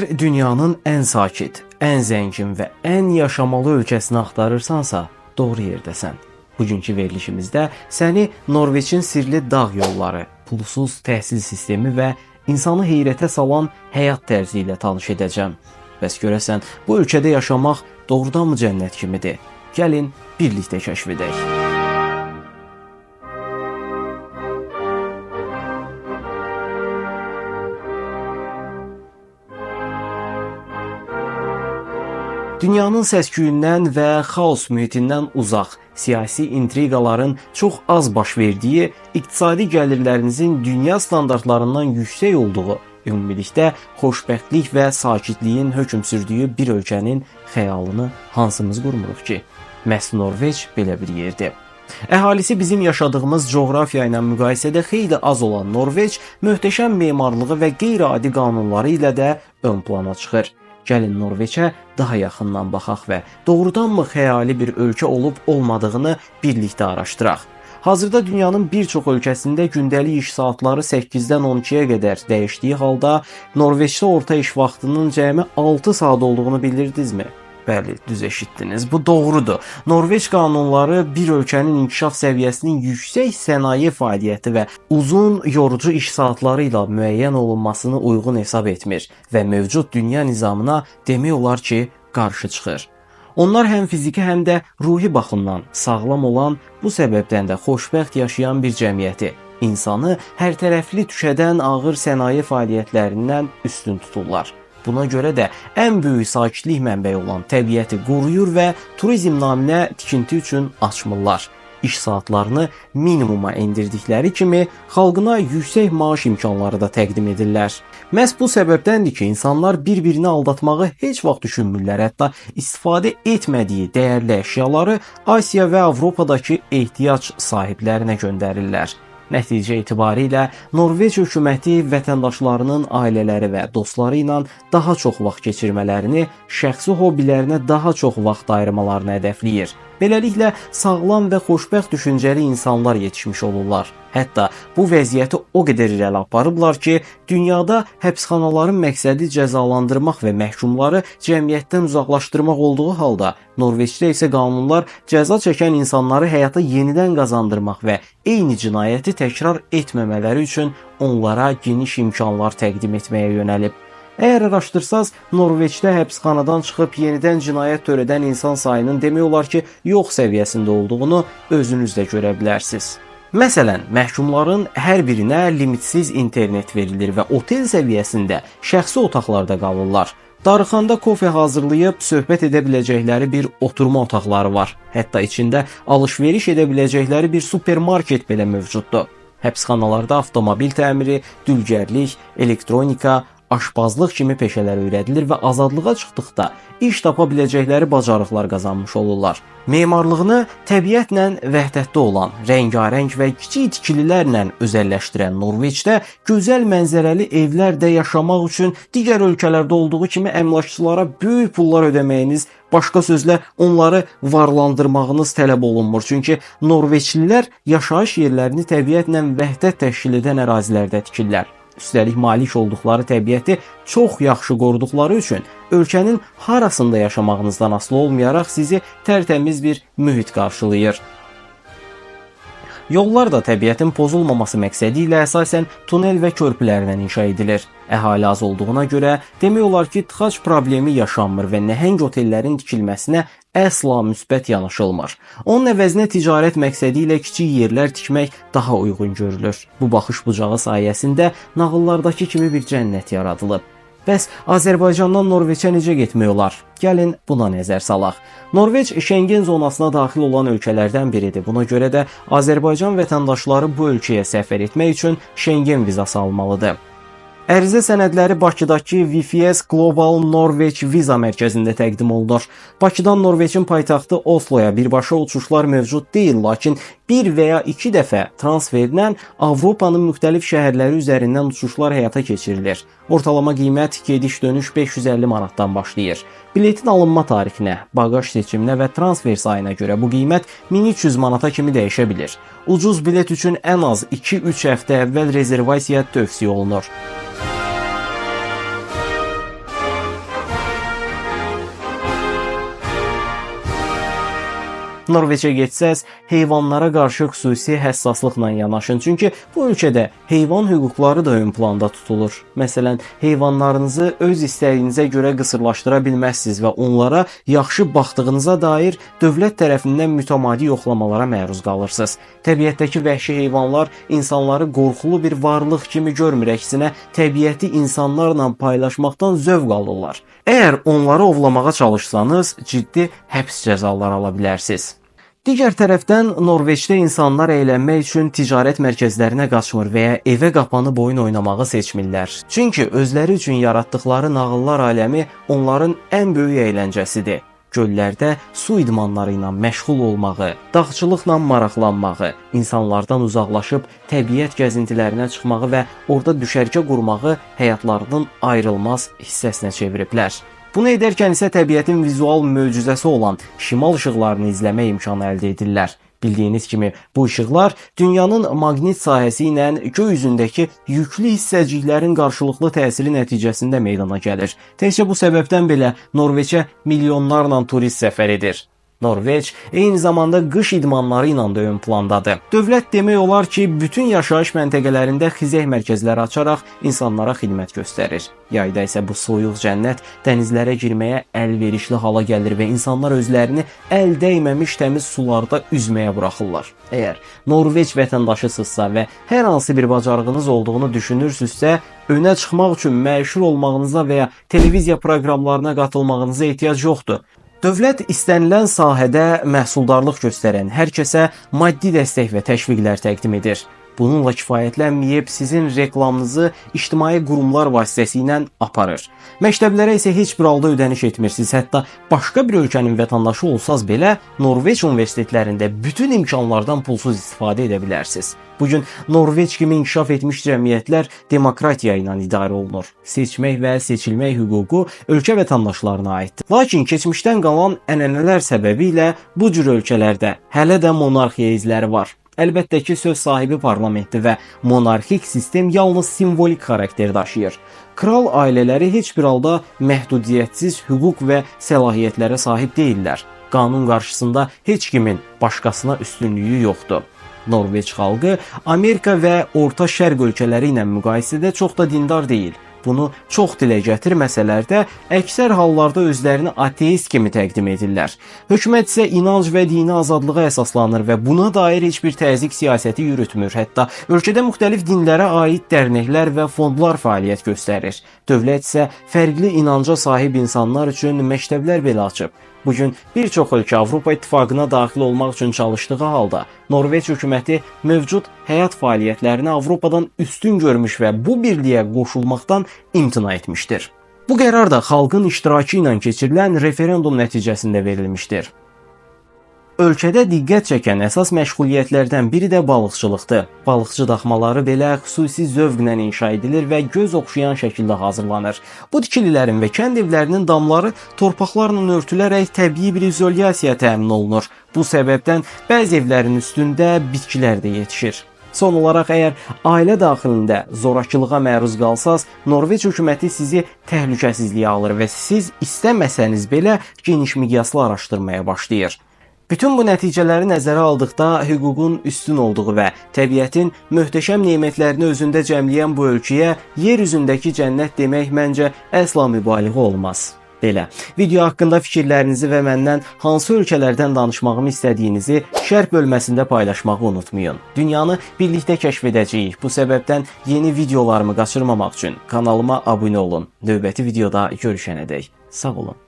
Əgər dünyanın ən sakit, ən zəngin və ən yaşamalı ölkəsini axtarırsansa, doğru yerdəsən. Bugünkü verilişimizdə səni Norveçin sirli dağ yolları, pulsuz təhsil sistemi və insanı heyrətə salan həyat tərzi ilə tanış edəcəm. Bəs görəsən, bu ölkədə yaşamaq doğrudanmı cənnət kimidir? Gəlin birlikdə kəşf edək. Dünyanın səs-küyündən və xaos mühitindən uzaq, siyasi intriqaların çox az baş verdiyi, iqtisadi gəlirlərinizin dünya standartlarından yüksək olduğu, ümumilikdə xoşbəxtlik və sakitliyin hökm sürdüyü bir ölkənin xəyalını hansımız qurmuruq ki? Məhz Norveç belə bir yerdir. Əhalisi bizim yaşadığımız coğrafiya ilə müqayisədə xeyli az olan Norveç, möhtəşəm memarlığı və qeyri-adi qanunları ilə də ön plana çıxır. Gəlin Norveçə daha yaxından baxaq və doğrudanmı xəyali bir ölkə olub-olmadığını birlikdə araşdıraq. Hazırda dünyanın bir çox ölkəsində gündəlik iş saatları 8-dən 12-yə qədər dəyişdiyi halda Norveçdə orta iş vaxtının cəmi 6 saat olduğunu bilirdinizmi? Bəli, düz eşitdiniz. Bu doğrudur. Norveç qanunları bir ölkənin inkişaf səviyyəsinin yüksək sənaye fəaliyyəti və uzun yorucu iş saatları ilə müəyyən olunmasını uyğun hesab etmir və mövcud dünya nizamına demək olar ki, qarşı çıxır. Onlar həm fiziki, həm də ruhi baxımdan sağlam olan, bu səbəbdən də xoşbəxt yaşayan bir cəmiyyəti, insanı hərtərəfli tükədən ağır sənaye fəaliyyətlərindən üstün tuturlar. Buna görə də ən böyük sakitlik mənbəyi olan təbiəti qoruyur və turizm naminə tikinti üçün açmırlar. İş saatlarını minimuma endirdikləri kimi xalqına yüksək maaş imkanları da təqdim edirlər. Məhz bu səbəbdəndir ki, insanlar bir-birini aldatmağı heç vaxt düşünmürlər, hətta istifadə etmədiyi dəyərli əşyaları Asiya və Avropadakı ehtiyac sahiblərinə göndərirlər. Nəticə etibarilə Norveç hökuməti vətəndaşlarının ailələri və dostları ilə daha çox vaxt keçirmələrini, şəxsi hobbilərinə daha çox vaxt ayırmalarını hədəfləyir. Beləliklə, sağlam və xoşbəxt düşüncəli insanlar yetişmiş olurlar. Hətta bu vəziyyəti o qədər irəli aparıblar ki, dünyada həbsxanaların məqsədi cəzalandırmaq və məhkumları cəmiyyətdən uzaqlaşdırmaq olduğu halda, Norveçdə isə qanunlar cəza çəkən insanları həyata yenidən qazandırmaq və eyni cinayəti təkrar etməmələri üçün onlara geniş imkanlar təqdim etməyə yönəlib. Əgər araşdırsaz, Norveçdə həbsxanadan çıxıb yenidən cinayət törədən insan sayının demək olar ki, yox səviyyəsində olduğunu özünüz də görə bilərsiniz. Məsələn, məhkumların hər birinə limitsiz internet verilir və otel səviyyəsində şəxsi otaqlarda qalırlar. Darıxanda kofe hazırlayıb söhbət edə biləcəkləri bir oturma otaqları var. Hətta içində alış-veriş edə biləcəkləri bir supermarket belə mövcuddur. Həbsxanalarda avtomobil təmiri, dülgərlik, elektronika, aşpazlıq kimi peşələr öyrədilir və azadlığa çıxdıqda iş tapa biləcəkləri bacarıqlar qazanmış olurlar. Memarlığını təbiətlə vəhdətdə olan, rəngarəng və kiçik tikililərlə özəlləşdirən Norveçdə gözəl mənzərəli evlərdə yaşamaq üçün digər ölkələrdə olduğu kimi əmlakçılara böyük pullar ödəməyiniz, başqa sözlə onları varlandırmağınız tələb olunmur. Çünki Norveçlilər yaşayış yerlərini təbiətlə vəhdət təşkil edən ərazilərdə tikirlər. Üstəlik malik olduqları təbiəti çox yaxşı qoruduqları üçün ölkənin harasında yaşamağınızdan asılı olmayaraq sizi tərtəmiz bir mühit qarşılayır. Yollar da təbiətin pozulmaması məqsədi ilə əsasən tunel və körpülərlə inşa edilir. Əhali az olduğuna görə demək olar ki, tıxac problemi yaşanmır və nəhəng otellərin tikilməsinə əsla müsbət yanaşılmır. Onun əvəzinə ticarət məqsədi ilə kiçik yerlər tikmək daha uyğun görülür. Bu baxış bucağı sayəsində nağıllardakı kimi bir cənnət yaradılıb. Bəs Azərbaycandan Norveçə necə getmək olar? Gəlin buna nəzər salaq. Norveç Şengen zonasına daxil olan ölkələrdən biridir. Buna görə də Azərbaycan vətəndaşları bu ölkəyə səfər etmək üçün Şengen vizası almalıdır. Ərizə sənədləri Bakıdakı VFS Global Norveç viza mərkəzində təqdim olunur. Bakıdan Norveçin paytaxtı Osloya birbaşa uçuşlar mövcud deyil, lakin bir və ya iki dəfə transferlə Avropanın müxtəlif şəhərləri üzərindən uçuşlar həyata keçirilir. Ortalama qiymət gediş-dönüş 550 manatdan başlayır. Biletin alınma tarixinə, bagaj seçiminə və transfer sayına görə bu qiymət 1300 manata kimi dəyişə bilir. Ucuz bilet üçün ən az 2-3 həftə əvvəl rezervasiya tövsiyə olunur. Norveçə getsəz, heyvanlara qarşı xüsusi həssaslıqla yanaşın, çünki bu ölkədə heyvan hüquqları da ön planda tutulur. Məsələn, heyvanlarınızı öz istəyinizə görə qısırlaşdıra bilməzsiniz və onlara yaxşı baxdığınıza dair dövlət tərəfindən mütəmadi yoxlamalara məruz qalırsınız. Təbiətdəki vəhşi heyvanlar insanları qorxulu bir varlıq kimi görmür, əksinə təbiəti insanlarla paylaşmaqdan zövq alırlar. Əgər onları ovlamağa çalışsanız, ciddi həbs cəzaları ala bilərsiniz. Digər tərəfdən Norveçdə insanlar əylənmək üçün ticarət mərkəzlərinə qaçmır və ya evə qapanıb oyun oynamağı seçmirlər. Çünki özləri üçün yaratdıkları nağıllar aləmi onların ən böyük əyləncəsidir. Göllərdə su idmanları ilə məşğul olmağı, dağçılıqla maraqlanmağı, insanlardan uzaqlaşıb təbiət gəzintilərinə çıxmağı və orada düşərgə qurmağı həyatlarının ayrılmaz hissəsinə çeviriblər. Bunu edərkən isə təbiətin vizual möcüzəsi olan şimal işıqlarını izləmək imkanı əldə edirlər. Bildiyiniz kimi bu işıqlar dünyanın maqnit sahəsi ilə göy üzündəki yüklü hissəciklərin qarşılıqlı təsiri nəticəsində meydana gəlir. Təkcə bu səbəbdən belə Norveçə milyonlarla turist səfər edir. Norveç eyni zamanda qış idmanları ilə də ön plandadır. Dövlət demək olar ki, bütün yaşayış məntəqələrində xizək mərkəzləri açaraq insanlara xidmət göstərir. Yayda isə bu soyuq cənnət dənizlərə girməyə əlverişli hala gəlir və insanlar özlərini əl dəyməmiş təmiz sularda üzməyə buraxırlar. Əgər Norveç vətəndaşısınızsa və hər hansı bir bacarığınız olduğunu düşünürsünüzsə, önə çıxmaq üçün məşhur olmağınıza və ya televiziya proqramlarına qatılmağınıza ehtiyac yoxdur. Dövlət istənilən sahədə məhsuldarlıq göstərən hər kəsə maddi dəstək və təşviqlər təqdim edir. Bununla kifayətlənməyib sizin reklamınızı ictimai qurumlar vasitəsilə aparır. Məktəblərə isə heç bir halda ödəniş etmirsiniz. Hətta başqa bir ölkənin vətəndaşı olsaz belə Norveç universitetlərində bütün imkanlardan pulsuz istifadə edə bilərsiniz. Bugün Norveç kimi inkişaf etmiş cəmiyyətlər demokratiya ilə idarə olunur. Seçmək və seçilmək hüququ ölkə vətəndaşlarına aiddir. Lakin keçmişdən qalan ənənələr səbəbilə bu cür ölkələrdə hələ də monarxiya izləri var. Əlbəttə ki, söz sahibi parlamentdir və monarxik sistem yalnız simvolik xarakter daşıyır. Kral ailələri heç bir halda məhdudiyyətsiz hüquq və səlahiyyətlərə sahib deyillər. Qanun qarşısında heç kimin başqasına üstünlüyü yoxdur. Norveç xalqı Amerika və Orta Şərq ölkələri ilə müqayisədə çox da dindar deyil. Bunu çox dilə gətirməsələr də, əksər hallarda özlərini ateist kimi təqdim edirlər. Hökumət isə inanc və dini azadlığa əsaslanır və buna dair heç bir təzyiq siyasəti yürütmür. Hətta ölkədə müxtəlif dinlərə aid dərnəklər və fondlar fəaliyyət göstərir. Dövlət isə fərqli inanca sahib insanlar üçün məktəblər belə açıb. Bugün bir çox ölkə Avropa İttifaqına daxil olmaq üçün çalışdığı halda, Norveç hökuməti mövcud həyat fəaliyyətlərini Avropadan üstün görmüş və bu birliyə qoşulmaqdan imtina etmişdir. Bu qərar da xalqın iştirakı ilə keçirilən referendum nəticəsində verilmişdir. Ölkədə diqqət çəkən əsas məşğuliyyətlərdən biri də balıqçılıqdır. Balıqçı daxmaları belə xüsusi zövqlə inşa edilir və göz oxşayan şəkildə hazırlanır. Bu tikililərin və kənd evlərinin damları torpaqlarla örtülərək təbii bir izolyasiya təmin olunur. Bu səbəbdən bəzi evlərin üstündə bitkilər də yetişir. Son olaraq, əgər ailə daxilində zorakılığa məruz qalsaz, Norveç hökuməti sizi təhlükəsizliyə alır və siz istəməsəniz belə geniş miqyaslı araşdırmaya başlayır. Bütün bu nəticələri nəzərə aldıqda hüququn üstün olduğu və təbiətin möhtəşəm nemətlərini özündə cəmləyən bu ölkəyə yer üzündəki cənnət demək məncə əsla mübaliğə olmaz. Belə, video haqqında fikirlərinizi və məndən hansı ölkələrdən danışmağımı istədiyinizi şərh bölməsində paylaşmağı unutmayın. Dünyanı birlikdə kəşf edəcəyik. Bu səbəbdən yeni videolarımı qaçırmamaq üçün kanalıma abunə olun. Növbəti videoda görüşənədək sağ olun.